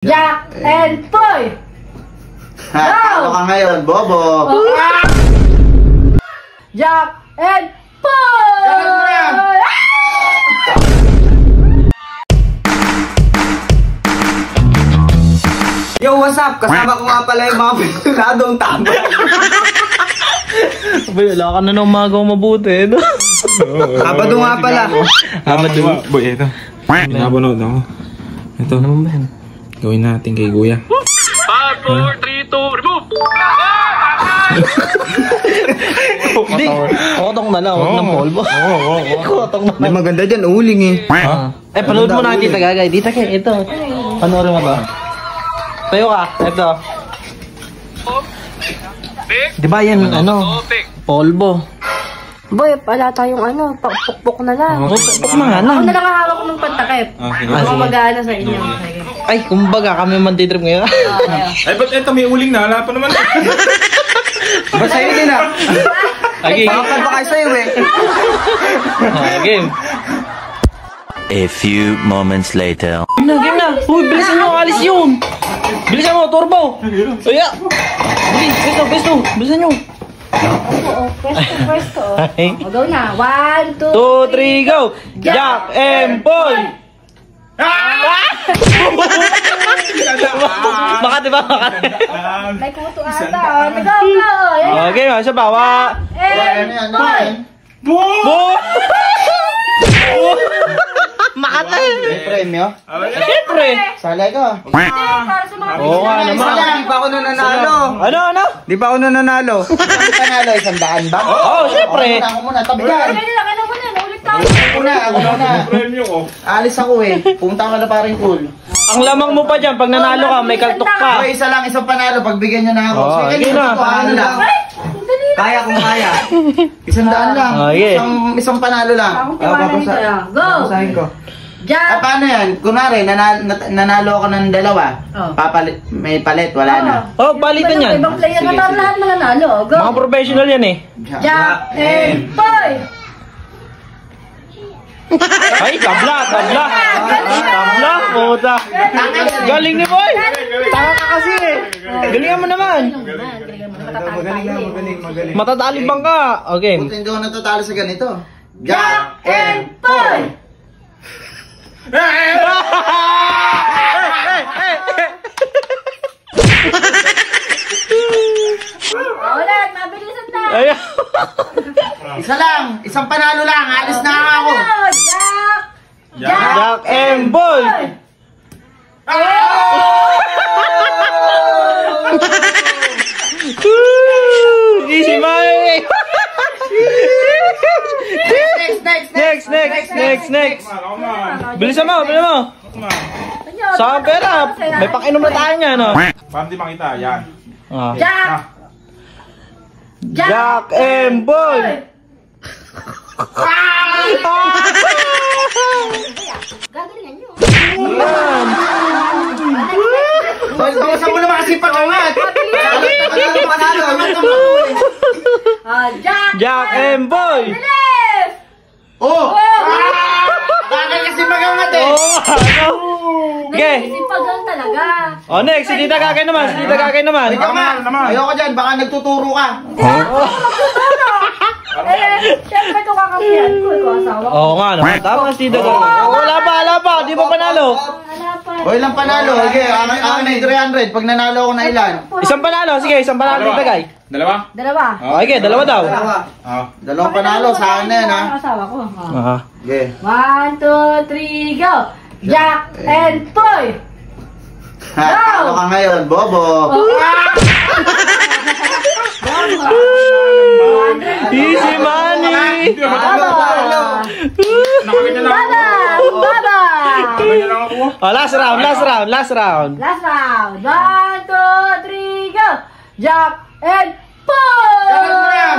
Jack and Poy! Ano ka ngayon, Bobo? Jack and Poy! Yo, what's up? Kasama ko nga pala yung mga pinadong tambay. Wala ka na ng magaw mabuti, no? Sabado nga pala. Sabado. Boy, ito. Pinapanood ako. Ito. Ano ba yan? Gawin natin kay Kuya. 5, 4, 3, 2, remove! Hindi. Kotong na lang. Huwag ng polvo. Kotong na Di lang. maganda dyan, uling eh. Panood mo na Tita Gagay. Tita Gagay, ito. Panoorin mo ba? Tayo ka. Ito. Di ba yan, ano? Polvo. Boy, pala tayong pukpok na lang. Pukpok na nga Ako lang. na lang hawak ng pantakip. Ako mag-aano sa inyo. Sige. Ay, kumbaga kami mantitrip ngayon. Ay, ba't ito may uling na? Wala pa naman. Ba sa'yo din ah? Okay. Bakit ba kayo sa'yo eh? Game. A few moments later. Game na. Uy, bilisan nyo. Alis yun. Bilisan mo, turbo. Uya. Bilis, bilisan nyo. Pwesto. Ay. O, go na. 1, 2, 2, 3, go! Jack and Poy! Makati ba? Makati. May kuto ata. Go, go. Okay, isa pa. And Poy! Bo! Makati! May premyo? Siyempre! Salay ka. Para sa mga Oo nga Isa naman. lang, di pa ako nananalo. Ano? Di pa ako nananalo. Ano panalo? 100 ba? Oo, siyempre. Ako muna, tabi dyan. Kailan mo na. Ulit tayo. Ako muna. Premyo ko. Alis ako eh. Pumunta ka na paring cool. Ang lamang mo pa dyan, pag nanalo ka, may kaltok ka. Isa lang, isang panalo. Pagbigyan nyo na ako. Oo, Sige, sige na. ano lang. Kaya kung kaya. 100 lang. Okay. Isang panalo lang. Akong tiwala nito lang. Go! Babasahin ko. Jack! Paano yan? Kunwari, nanalo ako ng dalawa. Oh. May palit, wala na. Oh, balitan yan. Ibang player na Sige, para sige. lahat mananalo. Go! Mga professional yan eh. Jack and Poy! Ay, tabla. Puta. Galing ni Boy. Tama ka kasi eh. Galingan mo naman. Magaling. Matatalibang ka. Okay. Buti hindi ako natatalo sa ganito. Jack and Poy! Ulit, mabilisan na. Ayan. Isa lang, isang panalo lang. Alis na ako. Jack! Jack and Boy. Easy money. Next. Bilisan mo. Sa pera. May pakinom na tayo nga, no? Para di makita, yan. Jack! Jack and Boy. Gagalingan nyo. Yan. Bawasan mo naman kasi pag-angat. Panalo. Jack! Jack and Boy. Bilis! Oh! Bakit kasi mag-angat eh? Okay. Nagsipagan talaga. Oh, next. Si Tita Gagay naman. Tama naman. Ayoko dyan, baka nagtuturo ka. Siyempre kung kakampihan ko, ikaw asawa ko. Oo nga, no? Tama si Tita Gagay. Wala pa. Di mo panalo. Wala pa. O ilang panalo? Sige, akin ay 300. Pag nanalo ako na ilan? Isang panalo. Sige, isang panalo, Tita Gagay. Dalawa? Dalawa. Okay, dalawa daw. Dalawang panalo sa akin na yan ha. Ang asawa ko. Okay. 1, 2, 3, go! Jack and Poy! Ano ka ngayon, Bobo? Easy money. Baba! Nakaganyan lang ako. Baba! Nakaganyan lang ako. Oh, last round. Last round. 1, 2, 3, go! Jack and Poy! Jack mo yan!